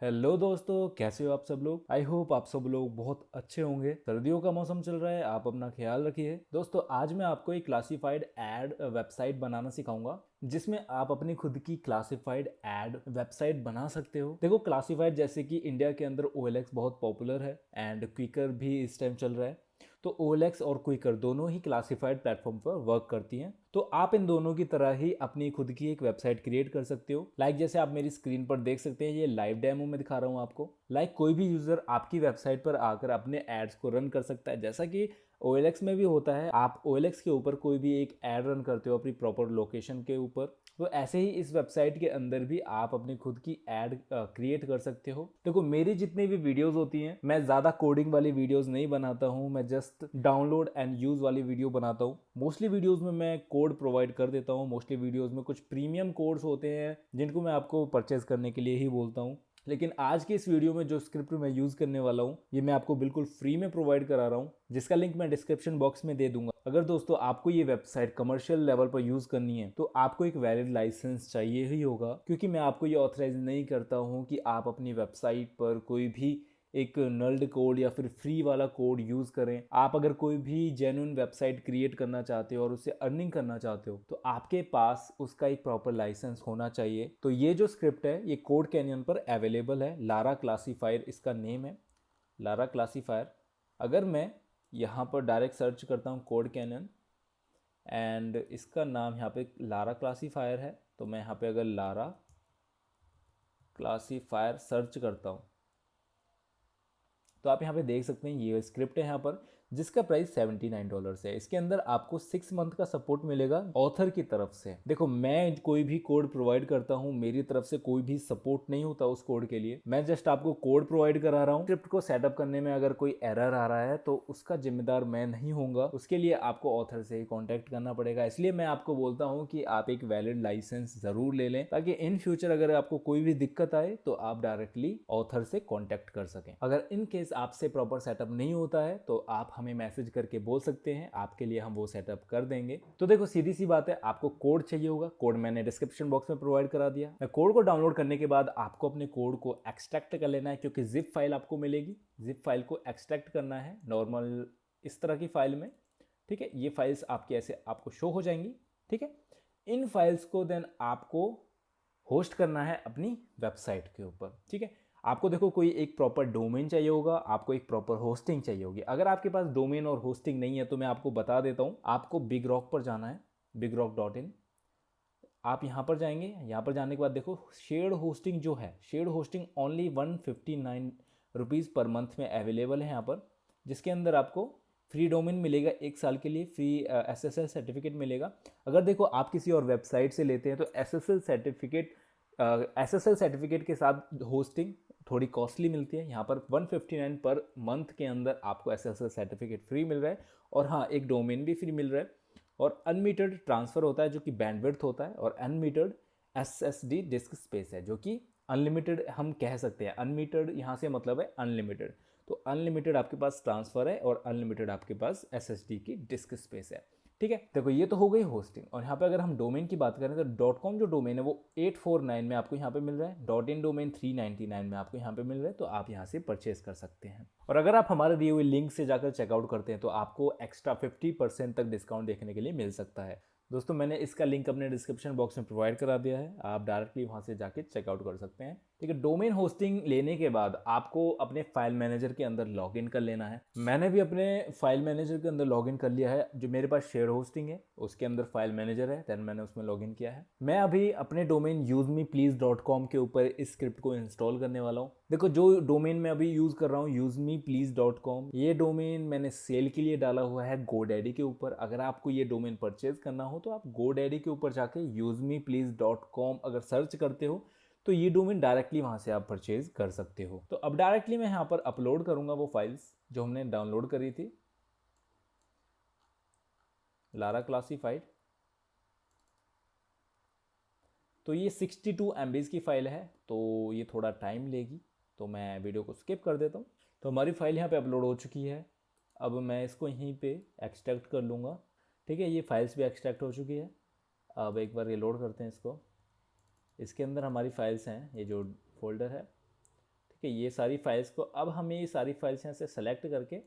Hello दोस्तों, कैसे हो आप सब लोग। आई होप आप सब लोग बहुत अच्छे होंगे। सर्दियों का मौसम चल रहा है, आप अपना ख्याल रखिए। दोस्तों आज मैं आपको एक क्लासिफाइड एड वेबसाइट बनाना सिखाऊंगा जिसमें आप अपनी खुद की क्लासिफाइड एड वेबसाइट बना सकते हो। देखो क्लासिफाइड जैसे कि इंडिया के अंदर OLX बहुत पॉपुलर है एंड क्विकर भी इस टाइम चल रहा है। तो OLX और क्विकर दोनों ही क्लासिफाइड प्लेटफॉर्म पर वर्क करती हैं। तो आप इन दोनों की तरह ही अपनी खुद की एक वेबसाइट क्रिएट कर सकते हो। जैसे आप मेरी स्क्रीन पर देख सकते हैं, ये लाइव डेमो में दिखा रहा हूँ आपको। कोई भी यूजर आपकी वेबसाइट पर आकर अपने एड्स को रन कर सकता है, जैसा कि OLX में भी होता है। आप OLX के ऊपर कोई भी एक एड रन करते हो अपनी प्रॉपर लोकेशन के ऊपर, तो ऐसे ही इस वेबसाइट के अंदर भी आप अपनी खुद की एड क्रिएट कर सकते हो। देखो मेरी जितनी भी वीडियोस होती हैं, मैं ज़्यादा कोडिंग वाली वीडियोस नहीं बनाता हूँ, मैं जस्ट डाउनलोड एंड यूज़ वाली वीडियो बनाता हूँ। मोस्टली वीडियोस में मैं कोड प्रोवाइड कर देता हूँ। मोस्टली वीडियोस में कुछ प्रीमियम कोड्स होते हैं जिनको मैं आपको परचेज करने के लिए ही बोलता हूँ। लेकिन आज की इस वीडियो में जो स्क्रिप्ट मैं यूज़ करने वाला हूँ, ये मैं आपको बिल्कुल फ्री में प्रोवाइड करा रहा हूँ, जिसका लिंक मैं डिस्क्रिप्शन बॉक्स में दे दूंगा। अगर दोस्तों आपको ये वेबसाइट कमर्शियल लेवल पर यूज़ करनी है तो आपको एक वैलिड लाइसेंस चाहिए ही होगा, क्योंकि मैं आपको ये ऑथराइज नहीं करता हूँ कि आप अपनी वेबसाइट पर कोई भी एक नल्ड कोड या फिर फ्री वाला कोड यूज़ करें। आप अगर कोई भी जेन्युइन वेबसाइट क्रिएट करना चाहते हो और उससे अर्निंग करना चाहते हो तो आपके पास उसका एक प्रॉपर लाइसेंस होना चाहिए। तो ये जो स्क्रिप्ट है ये कोड कैनियन पर अवेलेबल है। लारा क्लासीफायर इसका नेम है, लारा क्लासीफायर। अगर मैं यहाँ पर डायरेक्ट सर्च करता हूँ कोड कैनियन एंड इसका नाम यहाँ पे लारा क्लासीफायर है, तो मैं यहाँ पे अगर लारा क्लासीफायर सर्च करता हूँ तो आप यहाँ पे देख सकते हैं ये स्क्रिप्ट है यहाँ पर, जिसका प्राइस $79 है। इसके अंदर आपको 6 मंथ का सपोर्ट मिलेगा ऑथर की तरफ से। देखो मैं कोई भी कोड प्रोवाइड करता हूँ, मेरी तरफ से कोई भी सपोर्ट नहीं होता उस कोड के लिए। मैं जस्ट आपको कोड प्रोवाइड करा रहा हूँ। स्क्रिप्ट को सेटअप करने में अगर कोई एरर आ रहा है तो उसका जिम्मेदार मैं नहीं होऊंगा, उसके लिए आपको ऑथर से ही कॉन्टेक्ट करना पड़ेगा। इसलिए मैं आपको बोलता हूँ कि आप एक वैलिड लाइसेंस जरूर ले लें, ताकि इन फ्यूचर अगर आपको कोई भी दिक्कत आए तो आप डायरेक्टली ऑथर से कॉन्टेक्ट कर सकें। अगर इन केस आपसे प्रॉपर सेटअप नहीं होता है तो आप हमें मैसेज करके बोल सकते हैं, आपके लिए हम वो सेटअप कर देंगे। तो देखो सीधी सी बात है, आपको कोड चाहिए होगा। कोड मैंने डिस्क्रिप्शन बॉक्स में प्रोवाइड करा दिया। कोड को डाउनलोड करने के बाद आपको अपने कोड को एक्सट्रैक्ट कर लेना है, क्योंकि जिप फाइल आपको मिलेगी। जिप फाइल को एक्सट्रैक्ट करना है नॉर्मल इस तरह की फाइल में। ठीक है, ये फाइल्स आपकी ऐसे आपको शो हो जाएंगी। ठीक है, इन फाइल्स को देन आपको होस्ट करना है अपनी वेबसाइट के ऊपर। ठीक है, आपको देखो कोई एक प्रॉपर डोमेन चाहिए होगा, आपको एक प्रॉपर होस्टिंग चाहिए होगी। अगर आपके पास डोमेन और होस्टिंग नहीं है तो मैं आपको बता देता हूँ, आपको बिग रॉक पर जाना है, bigrock.in। आप यहाँ पर जाएंगे, यहाँ पर जाने के बाद देखो शेयर्ड होस्टिंग जो है, shared hosting only ₹159 per month में अवेलेबल है यहाँ पर, जिसके अंदर आपको फ्री डोमेन मिलेगा 1 साल के लिए, फ्री SSL सर्टिफिकेट मिलेगा। अगर देखो आप किसी और वेबसाइट से लेते हैं तो SSL सर्टिफिकेट के साथ होस्टिंग थोड़ी कॉस्टली मिलती है। यहाँ पर 159 पर मंथ के अंदर आपको SSL सर्टिफिकेट फ्री मिल रहा है, और हाँ एक डोमेन भी फ्री मिल रहा है। और अनमीटर्ड ट्रांसफ़र होता है जो कि बैंडविड्थ होता है, और अनमीटर्ड SSD डिस्क स्पेस है जो कि अनलिमिटेड हम कह सकते हैं। अनमीटर्ड यहाँ से मतलब है अनलिमिटेड। तो अनलिमिटेड आपके पास ट्रांसफ़र है और अनलिमिटेड आपके पास SSD की डिस्क स्पेस है। ठीक है, देखो ये तो हो गई होस्टिंग। और यहाँ पे अगर हम डोमेन की बात करें तो .com जो डोमेन है वो 849 में आपको यहाँ पे मिल रहा है। .in डोमेन 399 में आपको यहाँ पे मिल रहा है, तो आप यहाँ से परचेज कर सकते हैं। और अगर आप हमारे दिए हुए लिंक से जाकर चेकआउट करते हैं तो आपको एक्स्ट्रा 50% तक डिस्काउंट देखने के लिए मिल सकता है। दोस्तों मैंने इसका लिंक अपने डिस्क्रिप्शन बॉक्स में प्रोवाइड करा दिया है, आप डायरेक्टली वहाँ से जाके चेकआउट कर सकते हैं। ठीक है, डोमेन होस्टिंग लेने के बाद आपको अपने फाइल मैनेजर के अंदर लॉगिन कर लेना है। मैंने भी अपने फाइल मैनेजर के अंदर लॉगिन कर लिया है। जो मेरे पास शेयर होस्टिंग है उसके अंदर फाइल मैनेजर है, देन मैंने उसमें लॉगिन किया है। मैं अभी अपने डोमेन usmeplease.com के ऊपर इस स्क्रिप्ट को इंस्टॉल करने वाला हूँ। देखो जो डोमेन मैं अभी यूज़ कर रहा हूँ usmeplease.com, ये डोमेन मैंने सेल के लिए डाला हुआ है GoDaddy के ऊपर। अगर आपको ये डोमेन परचेज करना हो तो आप GoDaddy के ऊपर जाके usmeplease.com अगर सर्च करते हो तो ये डोमेन डायरेक्टली वहां से आप परचेज कर सकते हो। तो अब डायरेक्टली मैं यहाँ पर अपलोड करूंगा वो फाइल्स जो हमने डाउनलोड करी थी, लारा क्लासीफाइड। तो ये 62 MB की फ़ाइल है, तो ये थोड़ा टाइम लेगी, तो मैं वीडियो को स्किप कर देता हूँ। तो हमारी फ़ाइल यहाँ पे अपलोड हो चुकी है। अब मैं इसको यहीं पे एक्सट्रैक्ट कर लूँगा। ठीक है, ये फाइल्स भी एक्सट्रैक्ट हो चुकी है। अब एक बार रिलोड करते हैं इसको। इसके अंदर हमारी फाइल्स हैं, ये जो फोल्डर है ठीक है, ये सारी फाइल्स को अब हमें ये सारी फाइल्स यहाँ से सेलेक्ट करके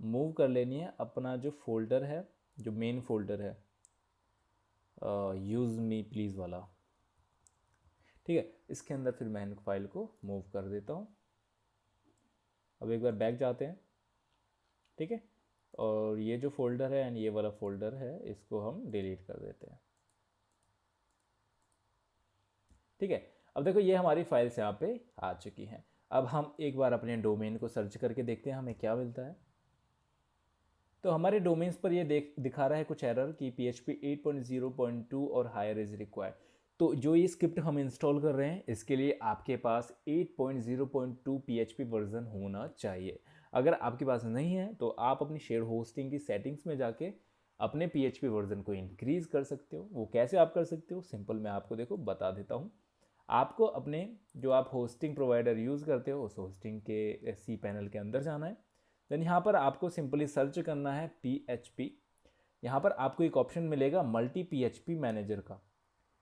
मूव कर लेनी है अपना जो फोल्डर है, जो मेन फोल्डर है यूज़ मी प्लीज़ वाला। ठीक है, इसके अंदर फिर मैं इन फाइल को मूव कर देता हूँ। अब एक बार बैक जाते हैं। ठीक है, और ये जो फोल्डर है एंड ये वाला फोल्डर है इसको हम डिलीट कर देते हैं। ठीक है, अब देखो ये हमारी फाइल्स यहाँ पे आ चुकी हैं। अब हम एक बार अपने डोमेन को सर्च करके देखते हैं हमें क्या मिलता है। तो हमारे डोमेन्स पर ये दिखा रहा है कुछ एरर कि PHP 8.0.2 और हायर इज रिक्वायर्ड। तो जो ये स्क्रिप्ट हम इंस्टॉल कर रहे हैं इसके लिए आपके पास 8.0.2 PHP वर्जन होना चाहिए। अगर आपके पास नहीं है तो आप अपनी शेयर होस्टिंग की सेटिंग्स में जाके अपने PHP वर्जन को इंक्रीज़ कर सकते हो। वो कैसे आप कर सकते हो, सिंपल मैं आपको देखो बता देता हूँ। आपको अपने जो आप होस्टिंग प्रोवाइडर यूज़ करते हो उस होस्टिंग के cPanel के अंदर जाना है। देन यहाँ पर आपको सिंपली सर्च करना है PHP। यहाँ पर आपको एक ऑप्शन मिलेगा मल्टी PHP मैनेजर का।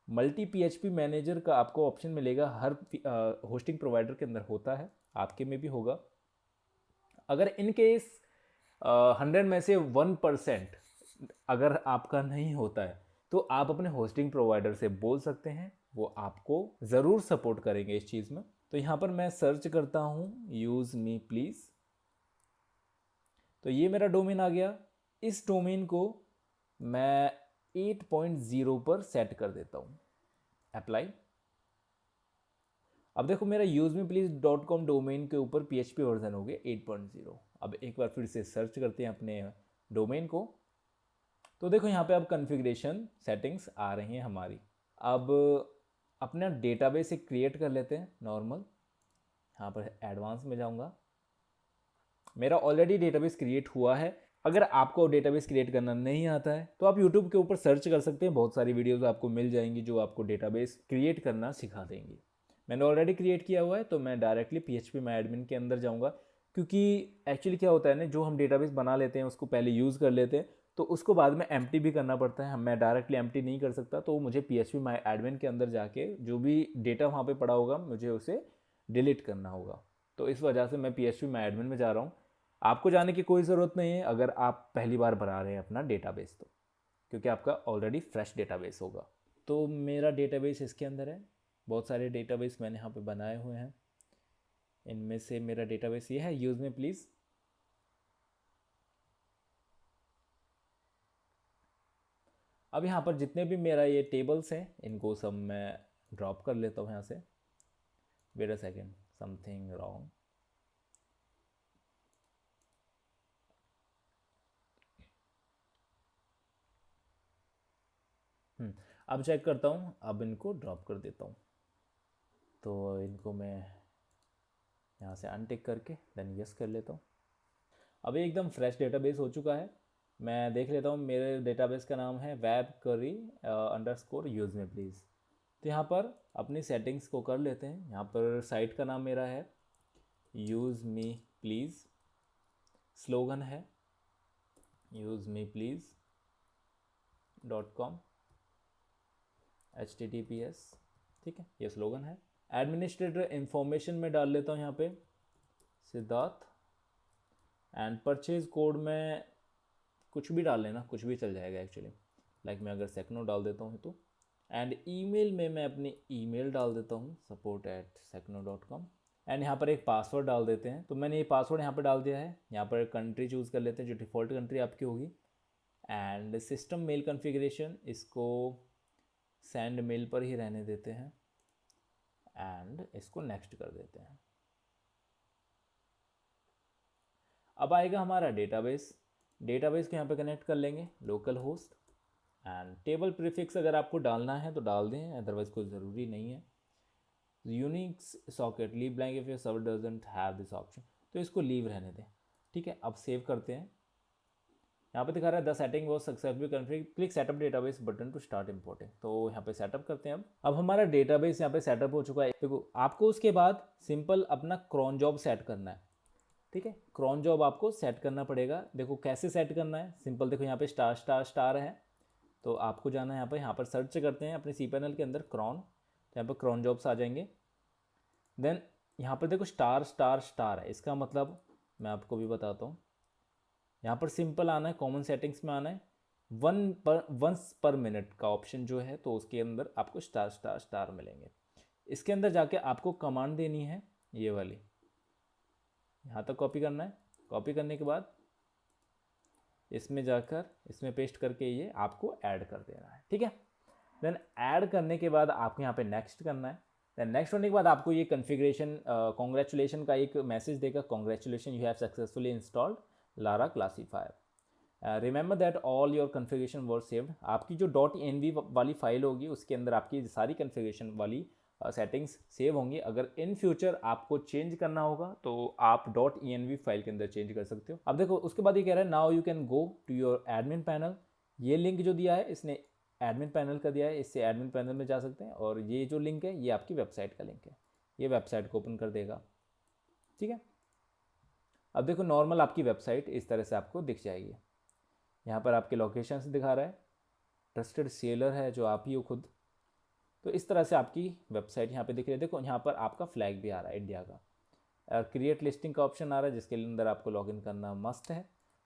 मल्टी PHP मैनेजर का आपको ऑप्शन मिलेगा, हर होस्टिंग प्रोवाइडर के अंदर होता है, आपके में भी होगा। अगर इन केस 100 में से 1% अगर आपका नहीं होता है तो आप अपने होस्टिंग प्रोवाइडर से बोल सकते हैं, वो आपको ज़रूर सपोर्ट करेंगे इस चीज़ में। तो यहाँ पर मैं सर्च करता हूँ यूज़ मी प्लीज़। तो ये मेरा डोमेन आ गया। इस डोमेन को मैं 8.0 पर सेट कर देता हूँ, अप्लाई। अब देखो मेरा usemePlease.com डोमेन के ऊपर PHP वर्जन हो गया 8.0। अब एक बार फिर से सर्च करते हैं अपने डोमेन को। तो देखो यहाँ पे अब कॉन्फ़िगरेशन सेटिंग्स आ रही हैं हमारी। अब अपना डेटाबेस एक क्रिएट कर लेते हैं नॉर्मल। यहाँ पर एडवांस में जाऊँगा। मेरा ऑलरेडी डेटाबेस क्रिएट हुआ है। अगर आपको डेटाबेस क्रिएट करना नहीं आता है तो आप YouTube के ऊपर सर्च कर सकते हैं, बहुत सारी वीडियोस आपको मिल जाएंगी जो आपको डेटाबेस क्रिएट करना सिखा देंगी। मैंने ऑलरेडी क्रिएट किया हुआ है तो मैं डायरेक्टली PHP माई एडमिन के अंदर जाऊँगा, क्योंकि एक्चुअली क्या होता है ना, जो हम डेटाबेस बना लेते हैं उसको पहले यूज़ कर लेते हैं तो उसको बाद में एम्प्टी भी करना पड़ता है। मैं डायरेक्टली एम्प्टी नहीं कर सकता, तो मुझे PHP माई एडमिन के अंदर जाके जो भी डेटा वहाँ पे पड़ा होगा मुझे उसे डिलीट करना होगा। तो इस वजह से मैं PHP माई एडमिन में जा रहा हूँ। आपको जाने की कोई ज़रूरत नहीं है अगर आप पहली बार बना रहे हैं अपना डेटाबेस, तो क्योंकि आपका ऑलरेडी फ्रेश डेटाबेस होगा। तो मेरा डेटाबेस इसके अंदर है। बहुत सारे डेटाबेस मैंने यहाँ पे बनाए हुए हैं, इनमें से मेरा डेटाबेस ये है यूज़ मी प्लीज़। अब यहाँ पर जितने भी मेरा ये टेबल्स हैं इनको सब मैं ड्रॉप कर लेता हूँ यहाँ से। Wait a second, something wrong. अब चेक करता हूँ, अब इनको ड्रॉप कर देता हूँ। तो इनको मैं यहाँ से अनटिक करके देन यस कर लेता हूँ। अभी एकदम फ्रेश डेटाबेस हो चुका है। मैं देख लेता हूँ, मेरे डेटाबेस का नाम है वेब करी अंडरस्कोर यूज़ मी प्लीज़। तो यहाँ पर अपनी सेटिंग्स को कर लेते हैं। यहाँ पर साइट का नाम मेरा है यूज़ मी प्लीज़, स्लोगन है usemePlease.com HTTPS। ठीक है, ये स्लोगन है। एडमिनिस्ट्रेटर इंफॉर्मेशन में डाल लेता हूँ यहाँ पे सिद्धार्थ। एंड परचेज कोड में कुछ भी डाल लेना, कुछ भी चल जाएगा एक्चुअली। लाइक मैं अगर सेक्नो डाल देता हूँ तो। एंड ईमेल में मैं अपनी ईमेल डाल देता हूँ support@secno.com। एंड यहाँ पर एक पासवर्ड डाल देते हैं। तो मैंने ये पासवर्ड यहाँ पर डाल दिया है। यहाँ पर कंट्री चूज़ कर लेते हैं जो डिफ़ॉल्ट कंट्री आपकी होगी। एंड सिस्टम मेल कॉन्फ़िगरेशन इसको सेंड मेल पर ही रहने देते हैं एंड इसको नेक्स्ट कर देते हैं। अब आएगा हमारा डेटाबेस। डेटाबेस को यहाँ पे कनेक्ट कर लेंगे local host. And table prefix अगर आपको डालना है तो डाल दें, अदरवाइज कोई ज़रूरी नहीं है। Unix socket leave blank if your server doesn't have this option, तो इसको लीव रहने दें। ठीक है, अब सेव करते हैं। यहाँ पे दिखा रहा है the setting was successfully config, click setup database button to start importing. तो यहाँ पे सेटअप करते हैं। अब हमारा डेटाबेस यहाँ पे सेटअप हो चुका है। देखो आपको उसके बाद सिंपल अपना क्रॉन जॉब सेट करना है। ठीक है, क्रॉन जॉब आपको सेट करना पड़ेगा। देखो कैसे सेट करना है, सिंपल देखो यहाँ पे स्टार स्टार स्टार है, तो आपको जाना है यहाँ पर सर्च करते हैं अपने cPanel के अंदर क्रॉन, तो यहाँ पर क्रॉन जॉब्स आ जाएंगे। देन यहाँ पर देखो स्टार स्टार स्टार है, इसका मतलब मैं आपको भी बताता हूँ। यहाँ पर सिंपल आना है, कॉमन सेटिंग्स में आना है, वंस पर मिनट का ऑप्शन जो है, तो उसके अंदर आपको स्टार स्टार स्टार मिलेंगे। इसके अंदर जाके आपको कमांड देनी है ये वाली, यहाँ तक कॉपी करना है। कॉपी करने के बाद इसमें जाकर इसमें पेस्ट करके ये आपको ऐड कर देना है, ठीक है। देन ऐड करने के बाद आपको यहाँ पे नेक्स्ट करना है। देन नेक्स्ट होने के बाद आपको ये कॉन्फ़िगरेशन कॉन्ग्रेचुलेशन का एक मैसेज देगा, congratulation you have successfully installed Lara classifier, remember that all your configuration were saved. आपकी जो .env वाली फाइल होगी उसके अंदर आपकी सारी कॉन्फ़िगरेशन वाली सेटिंग्स सेव होंगी। अगर इन फ्यूचर आपको चेंज करना होगा तो आप .env फाइल के अंदर चेंज कर सकते हो। अब देखो उसके बाद ये कह रहा है now you can go to your admin panel. ये लिंक जो दिया है इसने एडमिन पैनल का दिया है, इससे एडमिन पैनल में जा सकते हैं। और ये जो लिंक है ये आपकी वेबसाइट का लिंक है, ये वेबसाइट को ओपन कर देगा, ठीक है। अब देखो नॉर्मल आपकी वेबसाइट इस तरह से आपको दिख जाएगी। यहाँ पर आपके लोकेशन से दिखा रहा है, ट्रस्टेड सेलर है जो आप ही हो खुद। तो इस तरह से आपकी वेबसाइट यहाँ पे दिख रही है। देखो यहाँ पर आपका फ्लैग भी आ रहा है इंडिया का, क्रिएट लिस्टिंग का ऑप्शन आ रहा है जिसके अंदर आपको लॉगिन करना मस्ट है।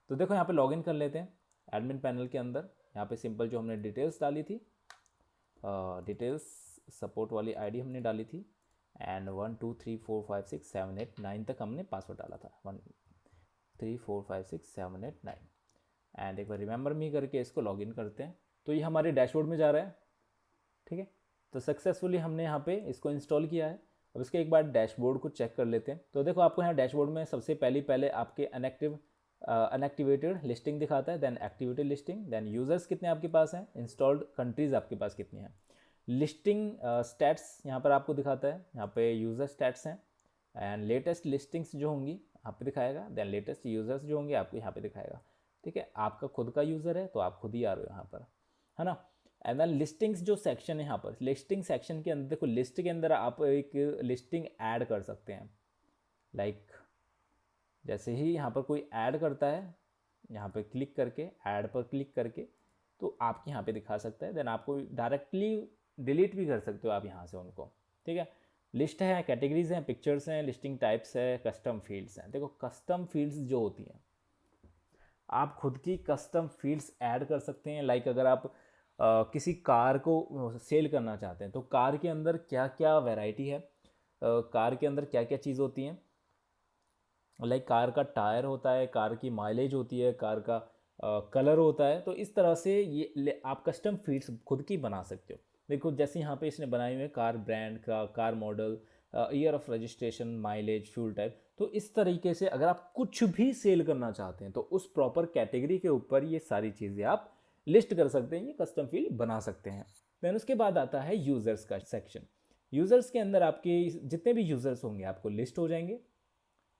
तो देखो यहाँ पे लॉगिन कर लेते हैं एडमिन पैनल के अंदर। यहाँ पे सिंपल जो हमने डिटेल्स डाली थी, डिटेल्स सपोर्ट वाली आईडी हमने डाली थी, एंड 1 2 3 4 5 6 7 8 9 तक हमने पासवर्ड डाला था, 1 3 4 5 6 7 8 9। एंड एक बार रिमेंबर मी करके इसको लॉगिन करते हैं। तो ये हमारे डैशबोर्ड में जा रहा है, ठीक है। तो सक्सेसफुली हमने यहाँ पे इसको इंस्टॉल किया है। अब इसके एक बार डैशबोर्ड को चेक कर लेते हैं। तो देखो आपको यहाँ डैशबोर्ड में सबसे पहले आपके अनएक्टिवेटेड लिस्टिंग दिखाता है, then activated listing, then users कितने आपके पास हैं, इंस्टॉल्ड कंट्रीज़ आपके पास कितनी हैं, लिस्टिंग स्टैट्स यहाँ पर आपको दिखाता है, यहाँ पे यूज़र स्टैट्स हैं, एंड लेटेस्ट लिस्टिंग्स जो होंगी यहाँ पे दिखाएगा, देन लेटेस्ट यूज़र्स जो होंगे आपको यहाँ पे दिखाएगा, ठीक है। आपका खुद का यूज़र है तो आप खुद ही आ रहे हो यहाँ पर, है ना। एंड देन लिस्टिंग्स जो सेक्शन है यहाँ पर, लिस्टिंग सेक्शन के अंदर देखो लिस्ट के अंदर आप एक लिस्टिंग ऐड कर सकते हैं। लाइक जैसे ही यहाँ पर कोई ऐड करता है, यहाँ पर क्लिक करके ऐड पर क्लिक करके तो आपके यहाँ पे दिखा सकता है। देन आपको डायरेक्टली डिलीट भी कर सकते हो आप यहाँ से उनको, ठीक है। लिस्ट है, कैटेगरीज हैं, पिक्चर्स हैं, लिस्टिंग टाइप्स है, कस्टम फील्ड्स हैं। देखो कस्टम फील्ड्स जो होती हैं आप खुद की कस्टम फील्ड्स ऐड कर सकते हैं। लाइक अगर आप किसी कार को सेल करना चाहते हैं तो कार के अंदर क्या क्या वैरायटी है, कार के अंदर क्या क्या चीज़ होती हैं, लाइक कार का टायर होता है, कार की माइलेज होती है, कार का कलर होता है। तो इस तरह से ये आप कस्टम फील्ड्स खुद की बना सकते हो। देखो जैसे यहाँ पे इसने बनाए हुए कार ब्रांड का, car model, year of registration, mileage, fuel type. तो इस तरीके से अगर आप कुछ भी सेल करना चाहते हैं तो उस प्रॉपर कैटेगरी के ऊपर ये सारी चीज़ें आप लिस्ट कर सकते हैं, ये कस्टम फील्ड बना सकते हैं। देन उसके बाद आता है यूज़र्स का सेक्शन। यूज़र्स के अंदर आपके जितने भी यूज़र्स होंगे आपको लिस्ट हो जाएंगे।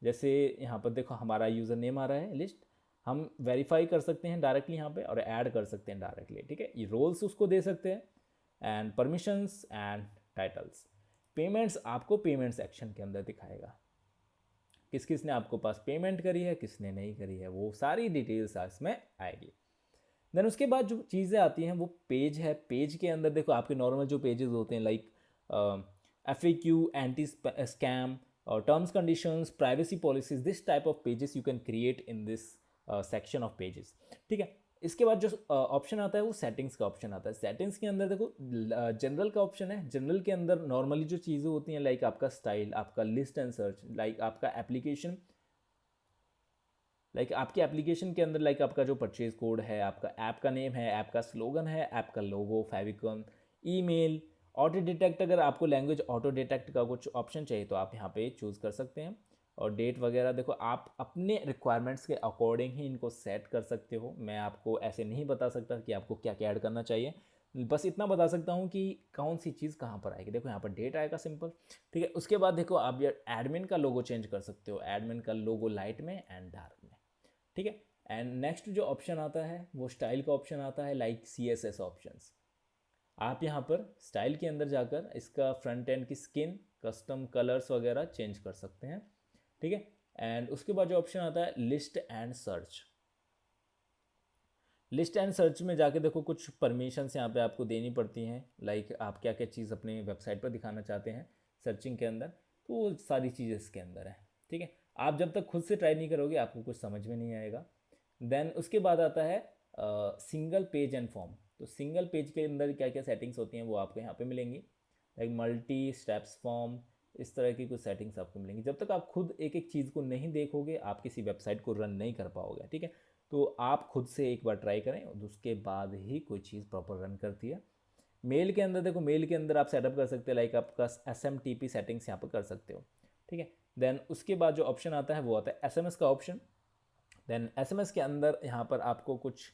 जैसे यहाँ पर देखो हमारा यूज़र नेम आ रहा है लिस्ट, हम वेरीफाई कर सकते हैं डायरेक्टली यहाँ पे और ऐड कर सकते हैं डायरेक्टली, ठीक है। ये रोल्स उसको दे सकते हैं, and permissions and titles. Payments आपको पेमेंट सेक्शन के अंदर दिखाएगा, किस किस ने आपको पास पेमेंट करी है, किसने नहीं करी है, वो सारी डिटेल्स इसमें आएगी। देन उसके बाद जो चीज़ें आती हैं वो पेज है। पेज के अंदर देखो आपके नॉर्मल जो पेजेस होते हैं लाइक FAQ, एंटी स्कैम और terms conditions, privacy policies, this type of pages you can create in this section of pages, ठीक है। इसके बाद जो ऑप्शन आता है वो सेटिंग्स का ऑप्शन आता है। सेटिंग्स के अंदर देखो जनरल का ऑप्शन है। जनरल के अंदर नॉर्मली जो चीज़ें होती हैं लाइक आपका स्टाइल, आपका लिस्ट एंड सर्च, लाइक आपका एप्लीकेशन, लाइक आपके एप्लीकेशन के अंदर लाइक आपका जो परचेज कोड है, आपका ऐप का नेम है, ऐप का स्लोगन है, ऐप का लोगो, फेविकॉन, ईमेल, ऑटो डिटेक्ट। अगर आपको लैंग्वेज ऑटो डिटेक्ट का कुछ ऑप्शन चाहिए तो आप यहाँ पे चूज़ कर सकते हैं। और डेट वगैरह देखो आप अपने रिक्वायरमेंट्स के अकॉर्डिंग ही इनको सेट कर सकते हो। मैं आपको ऐसे नहीं बता सकता कि आपको क्या क्या ऐड करना चाहिए, बस इतना बता सकता हूँ कि कौन सी चीज़ कहाँ पर आएगी। देखो यहाँ पर डेट आएगा सिंपल, ठीक है। उसके बाद देखो आप ये एडमिन का लोगो चेंज कर सकते हो, एडमिन का लोगो लाइट में एंड डार्क में, ठीक है। एंड नेक्स्ट जो ऑप्शन आता है वो स्टाइल का ऑप्शन आता है, लाइक CSS ऑप्शंस। आप यहाँ पर स्टाइल के अंदर जाकर इसका फ्रंट एंड की स्किन, कस्टम कलर्स वगैरह चेंज कर सकते हैं, ठीक है। एंड उसके बाद जो ऑप्शन आता है list and search. List and search में जाके देखो कुछ परमिशंस यहाँ पे आपको देनी पड़ती हैं, लाइक आप क्या क्या चीज़ अपने वेबसाइट पर दिखाना चाहते हैं सर्चिंग के अंदर। तो वो सारी चीज़ें इसके अंदर है। ठीक है, आप जब तक खुद से ट्राई नहीं करोगे आपको कुछ समझ में नहीं आएगा। देन उसके बाद आता है सिंगल पेज एंड फॉर्म। तो सिंगल पेज के अंदर क्या क्या सेटिंग्स होती हैं वो आपको यहाँ पे मिलेंगी, लाइक मल्टी स्टेप्स फॉर्म, इस तरह की कुछ सेटिंग्स आपको मिलेंगी। जब तक आप खुद एक एक चीज़ को नहीं देखोगे आप किसी वेबसाइट को रन नहीं कर पाओगे। ठीक है, तो आप खुद से एक बार ट्राई करें और उसके बाद ही कोई चीज़ प्रॉपर रन करती है। मेल के अंदर देखो, मेल के अंदर आप सेटअप कर सकते हैं, लाइक आपका SMTP सेटिंग्स यहाँ पर कर सकते हो। ठीक है, देन उसके बाद जो ऑप्शन आता है वो आता है SMS का ऑप्शन। देन SMS के अंदर यहाँ पर आपको कुछ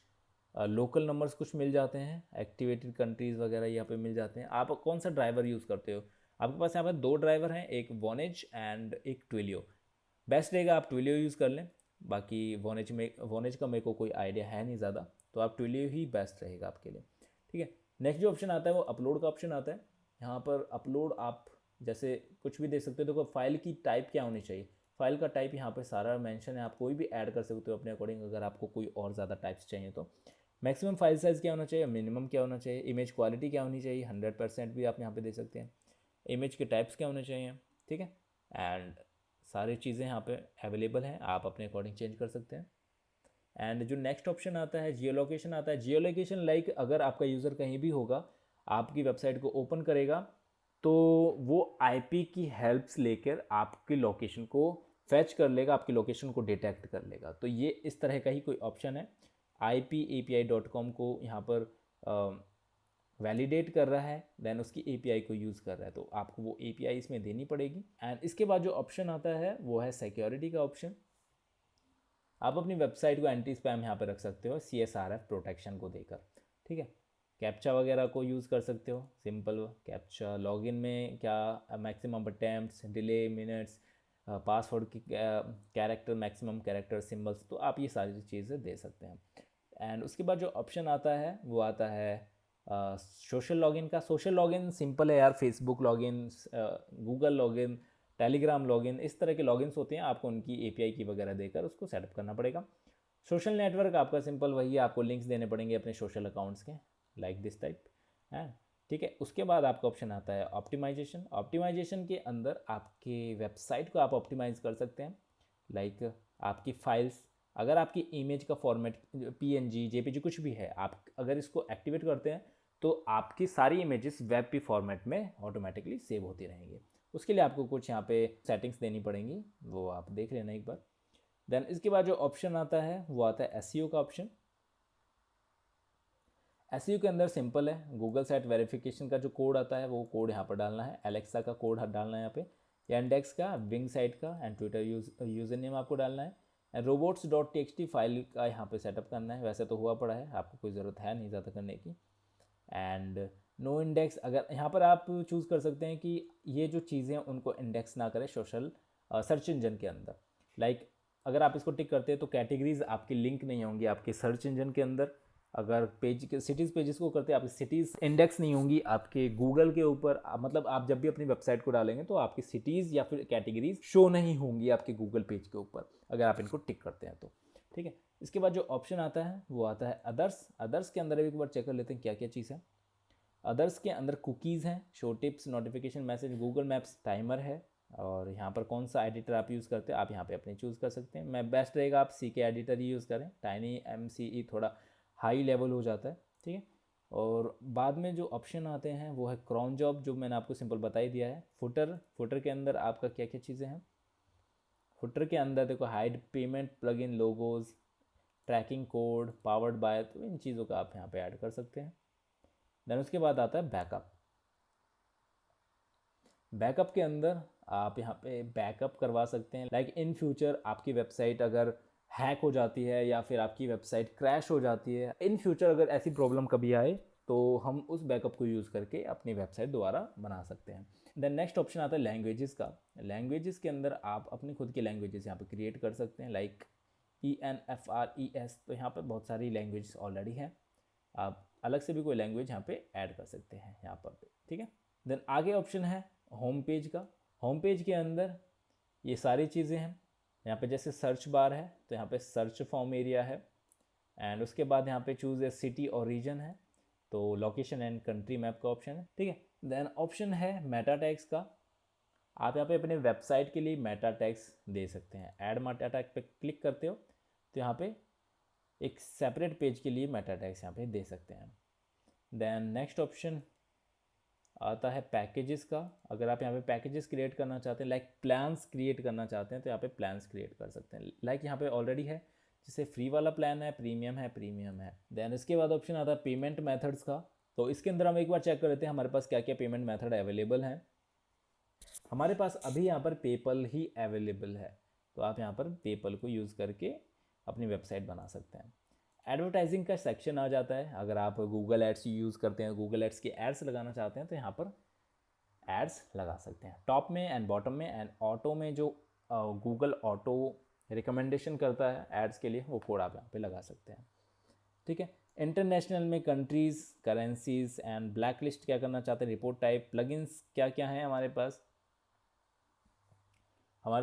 लोकल नंबर्स कुछ मिल जाते हैं, एक्टिवेटेड कंट्रीज़ वगैरह यहाँ पे मिल जाते हैं। आप कौन सा ड्राइवर यूज़ करते हो? आपके पास यहाँ पर 2 ड्राइवर हैं, एक वोनेज एंड एक ट्विलियो। बेस्ट रहेगा आप ट्विलियो यूज़ कर लें, बाकी वोनेज का मेरे को कोई आइडिया है नहीं ज़्यादा, तो आप ट्विलियो ही बेस्ट रहेगा आपके लिए। ठीक है, नेक्स्ट जो ऑप्शन आता है वो अपलोड का ऑप्शन आता है। यहाँ पर अपलोड आप जैसे कुछ भी दे सकते हो। देखो फाइल की टाइप क्या होनी चाहिए, फाइल का टाइप यहाँ पे सारा मेंशन है, आप कोई भी ऐड कर सकते हो अपने अकॉर्डिंग, अगर आपको कोई और ज़्यादा टाइप्स चाहिए तो। मैक्सिमम फाइल साइज़ क्या होना चाहिए, मिनिमम क्या होना चाहिए, इमेज क्वालिटी क्या होनी चाहिए, 100% भी आप यहाँ पे दे सकते हैं। इमेज के टाइप्स क्या होने चाहिए। ठीक है, एंड सारी चीज़ें यहाँ पे अवेलेबल हैं, आप अपने अकॉर्डिंग चेंज कर सकते हैं। एंड जो नेक्स्ट ऑप्शन आता है जियो लोकेशन आता है। जियो लोकेशन लाइक अगर आपका यूज़र कहीं भी होगा, आपकी वेबसाइट को ओपन करेगा तो वो IP की हेल्प्स लेकर आपकी लोकेशन को फैच कर लेगा, आपकी लोकेशन को डिटेक्ट कर लेगा। तो ये इस तरह का ही कोई ऑप्शन है। IPAPI.com को यहाँ पर वैलिडेट कर रहा है, देन उसकी API को यूज़ कर रहा है, तो आपको वो API इसमें देनी पड़ेगी। एंड इसके बाद जो ऑप्शन आता है वो है सिक्योरिटी का ऑप्शन। आप अपनी वेबसाइट को एंटी स्पैम यहाँ पर रख सकते हो CSRF प्रोटेक्शन को देकर। ठीक है, कैप्चा वगैरह को यूज़ कर सकते हो, सिंपल कैप्चा। लॉगिन में क्या maximum attempts, delay minutes, password की कैरेक्टर, मैक्सिमम कैरेक्टर, सिंबल्स, तो आप ये सारी चीज़ें दे सकते हैं। एंड उसके बाद जो ऑप्शन आता है वो आता है सोशल लॉगिन का। सोशल लॉगिन सिंपल है यार, Facebook login, Google login, Telegram login, इस तरह के लॉगिन्स होते हैं, आपको उनकी API की वगैरह देकर उसको सेटअप करना पड़ेगा। सोशल नेटवर्क आपका सिंपल वही है, आपको लिंक्स देने पड़ेंगे अपने सोशल अकाउंट्स के, लाइक दिस टाइप है। ठीक है, उसके बाद आपका ऑप्शन आता है ऑप्टिमाइजेशन। ऑप्टिमाइजेशन के अंदर आपके वेबसाइट को आप ऑप्टिमाइज़ कर सकते हैं, लाइक आपकी फाइल्स, अगर आपकी इमेज का फॉर्मेट PNG JPG कुछ भी है, आप अगर इसको एक्टिवेट करते हैं तो आपकी सारी इमेजेस WebP फॉर्मेट में ऑटोमेटिकली सेव होती रहेंगी। उसके लिए आपको कुछ यहाँ पे सेटिंग्स देनी पड़ेंगी, वो आप देख लेना एक बार। देन इसके बाद जो ऑप्शन आता है वो आता है SEO का ऑप्शन। SEO के अंदर सिंपल है, गूगल साइट वेरिफिकेशन का जो कोड आता है वो कोड यहाँ पर डालना है, एलेक्सा का कोड डालना है यहाँ पे, Yandex का, विंग साइट का, एंड ट्विटर यूज़र नेम आपको डालना है, एंड robots.txt फाइल का यहाँ पे सेटअप करना है। वैसे तो हुआ पड़ा है, आपको कोई ज़रूरत है नहीं ज़्यादा करने की। एंड नो इंडेक्स, अगर यहाँ पर आप चूज़ कर सकते हैं कि ये जो चीज़ें उनको इंडेक्स ना करें सोशल सर्च इंजन के अंदर। लाइक अगर आप इसको टिक करते हैं तो कैटेगरीज आपकी लिंक नहीं होंगी आपके सर्च इंजन के अंदर। अगर पेज के सिटीज़ पेजेस को करते हैं, आपकी सिटीज़ इंडेक्स नहीं होंगी आपके गूगल के ऊपर, मतलब आप जब भी अपनी वेबसाइट को डालेंगे तो आपकी सिटीज़ या फिर कैटेगरीज शो नहीं होंगी आपके गूगल पेज के ऊपर, अगर आप इनको टिक करते हैं तो। ठीक है, इसके बाद जो ऑप्शन आता है वो आता है अदर्स। अदर्स के अंदर एक बार चेक कर लेते हैं क्या क्या चीज़ है। अदर्स के अंदर कुकीज़ हैं, show tips, notification message, Google maps, timer है, और यहाँ पर कौन सा एडिटर आप यूज़ करते हैं आप यहाँ पे अपने चूज़ कर सकते हैं। मैं बेस्ट रहेगा आप CK एडिटर ही यूज़ करें, TinyMCE थोड़ा हाई लेवल हो जाता है। ठीक है, और बाद में जो ऑप्शन आते हैं वो है क्रॉन जॉब, जो मैंने आपको सिंपल बता ही दिया है। फुटर के अंदर आपका क्या क्या चीज़ें हैं। फुटर के अंदर देखो hide payment, plugin, logos, tracking code, powered by, तो इन चीज़ों का आप यहाँ पे ऐड कर सकते हैं। देन उसके बाद आता है बैकअप। बैकअप के अंदर आप यहाँ पे बैकअप करवा सकते हैं, लाइक इन फ्यूचर आपकी वेबसाइट अगर हैक हो जाती है या फिर आपकी वेबसाइट क्रैश हो जाती है, इन फ्यूचर अगर ऐसी प्रॉब्लम कभी आए तो हम उस बैकअप को यूज़ करके अपनी वेबसाइट दोबारा बना सकते हैं। देन नेक्स्ट ऑप्शन आता है लैंग्वेजेस का। लैंग्वेजेस के अंदर आप अपनी खुद की लैंग्वेजेस यहाँ पे क्रिएट कर सकते हैं, लाइक ENFRES, तो यहाँ पे बहुत सारी लैंग्वेजेस ऑलरेडी हैं, आप अलग से भी कोई लैंग्वेज यहाँ पे ऐड कर सकते हैं यहाँ पर। ठीक है, देन आगे ऑप्शन है होम पेज का। होम पेज के अंदर ये सारी चीज़ें हैं, यहाँ पे जैसे सर्च बार है तो यहाँ पे सर्च फॉर्म एरिया है, एंड उसके बाद यहाँ पे चूज़ ए सिटी और रीजन है, तो लोकेशन एंड कंट्री मैप का ऑप्शन है। ठीक है, देन ऑप्शन है मेटा टैग्स का। आप यहाँ पे अपने वेबसाइट के लिए मेटा टैग्स दे सकते हैं। ऐड मेटा टैग पे क्लिक करते हो तो यहाँ पे एक सेपरेट पेज के लिए मेटा टैग्स यहाँ पे दे सकते हैं। देन नेक्स्ट ऑप्शन आता है पैकेजेस का। अगर आप यहाँ पे पैकेजेस क्रिएट करना चाहते हैं, लाइक प्लान्स क्रिएट करना चाहते हैं, तो यहाँ पे प्लान्स क्रिएट कर सकते हैं। लाइक यहाँ पे ऑलरेडी है, जैसे फ्री वाला प्लान है, प्रीमियम है। देन इसके बाद ऑप्शन आता है पेमेंट मेथड्स का। तो इसके अंदर हम एक बार चेक कर लेते हैं हमारे पास क्या क्या पेमेंट मेथड अवेलेबल है। हमारे पास अभी यहाँ पर पेपल ही अवेलेबल है, तो आप यहाँ पर पेपल को यूज़ करके अपनी वेबसाइट बना सकते हैं। एडवर्टाइजिंग का सेक्शन आ जाता है। अगर आप गूगल एड्स यूज़ करते हैं, गूगल एड्स के एड्स लगाना चाहते हैं, तो यहाँ पर एड्स लगा सकते हैं। टॉप में एंड बॉटम में एंड ऑटो में जो गूगल ऑटो रिकमेंडेशन करता है एड्स के लिए, वो कोड आप यहाँ पे लगा सकते हैं। ठीक है। इंटरनेशनल में countries, currencies and black list क्या करना चाहते हैं, रिपोर्ट टाइप, प्लगइन्स क्या क्या हैं हमारे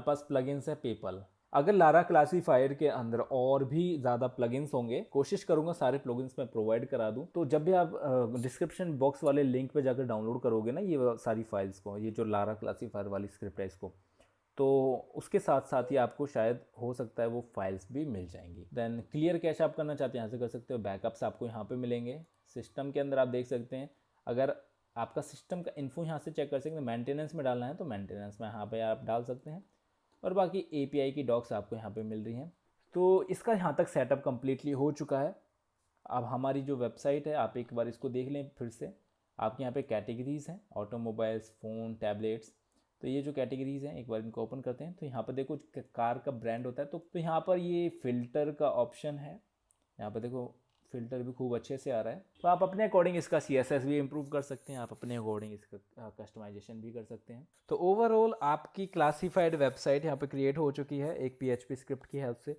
पास प्लगइन्स है पेपल। अगर लारा क्लासीफायर के अंदर और भी ज़्यादा प्लगइन्स होंगे, कोशिश करूंगा सारे प्लगइन्स मैं प्रोवाइड करा दूं। तो जब भी आप डिस्क्रिप्शन बॉक्स वाले लिंक पे जाकर डाउनलोड करोगे ना ये सारी फाइल्स को, ये जो लारा क्लासीफायर वाली स्क्रिप्ट है इसको, तो उसके साथ साथ ही आपको शायद हो सकता है वो फाइल्स भी मिल जाएंगी। देन क्लियर कैश आप करना चाहते हैं यहाँ से कर सकते हो। बैकअप्स आपको यहाँ पे मिलेंगे। सिस्टम के अंदर आप देख सकते हैं, अगर आपका सिस्टम का इन्फो यहाँ से चेक कर सकते हैं। मेंटेनेंस में डालना है तो मेंटेनेंस में यहाँ पे आप डाल सकते हैं, और बाकी API की डॉक्स आपको यहाँ पे मिल रही हैं। तो इसका यहाँ तक सेटअप कम्प्लीटली हो चुका है। अब हमारी जो वेबसाइट है, आप एक बार इसको देख लें फिर से। आपके यहाँ पे कैटेगरीज़ हैं, ऑटोमोबाइल्स, फ़ोन, टैबलेट्स। तो ये जो कैटेगरीज़ हैं, एक बार इनको ओपन करते हैं तो यहाँ पर देखो कार का ब्रांड होता है। तो यहाँ पर ये फ़िल्टर का ऑप्शन है। यहाँ पर देखो फ़िल्टर भी खूब अच्छे से आ रहा है। तो आप अपने अकॉर्डिंग इसका CSS भी इम्प्रूव कर सकते हैं, आप अपने अकॉर्डिंग इसका कस्टमाइजेशन भी कर सकते हैं। तो ओवरऑल आपकी क्लासीफाइड वेबसाइट यहाँ पे क्रिएट हो चुकी है एक PHP स्क्रिप्ट की हेल्प से।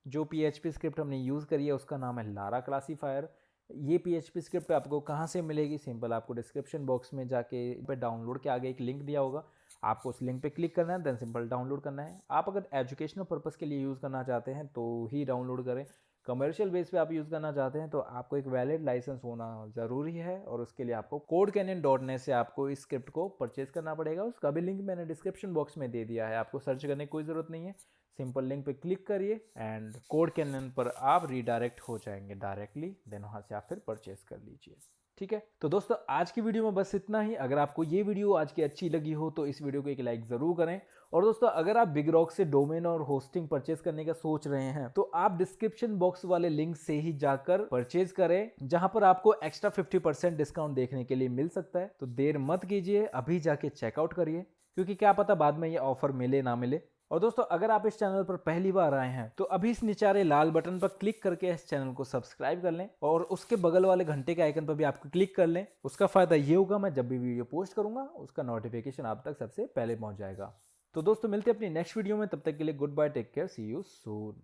जो PHP स्क्रिप्ट हमने यूज़ करी है उसका नाम है लारा क्लासीफायर। ये PHP स्क्रिप्ट आपको कहाँ से मिलेगी? सिंपल, आपको डिस्क्रिप्शन बॉक्स में जाके पे डाउनलोड के आगे एक लिंक दिया होगा, आपको उस लिंक पे क्लिक करना है, देन सिंपल डाउनलोड करना है। आप अगर एजुकेशनल पर्पज़ के लिए यूज़ करना चाहते हैं तो ही डाउनलोड करें। कमर्शियल बेस पे आप यूज़ करना चाहते हैं तो आपको एक वैलिड लाइसेंस होना ज़रूरी है, और उसके लिए आपको codecademy.net से आपको इस स्क्रिप्ट को परचेज करना पड़ेगा। उसका भी लिंक मैंने डिस्क्रिप्शन बॉक्स में दे दिया है, आपको सर्च करने की कोई ज़रूरत नहीं है। सिंपल लिंक पे क्लिक करिए एंड Codecademy पर आप रीडायरेक्ट हो जाएंगे डायरेक्टली, देन वहाँ से आप फिर परचेज कर लीजिए। ठीक है। तो दोस्तों आज की वीडियो में बस इतना ही। अगर आपको ये वीडियो आज की अच्छी लगी हो तो इस वीडियो को एक लाइक ज़रूर करें। और दोस्तों अगर आप बिगरॉक से डोमेन और होस्टिंग परचेज करने का सोच रहे हैं तो आप डिस्क्रिप्शन बॉक्स वाले लिंक से ही जाकर परचेज करें, जहां पर आपको एक्स्ट्रा 50% डिस्काउंट देखने के लिए मिल सकता है। तो देर मत कीजिए, अभी जाके चेकआउट करिए, क्योंकि क्या पता बाद में ये ऑफर मिले ना मिले। और दोस्तों अगर आप इस चैनल पर पहली बार आए हैं तो अभी इस निचारे लाल बटन पर क्लिक करके इस चैनल को सब्सक्राइब कर लें, और उसके बगल वाले घंटे के आइकन पर भी आपको क्लिक कर लें। उसका फायदा ये होगा, मैं जब भी वीडियो पोस्ट करूंगा उसका नोटिफिकेशन आप तक सबसे पहले पहुंच जाएगा। तो दोस्तों मिलते हैं अपनी नेक्स्ट वीडियो में, तब तक के लिए goodbye, take care, see you soon.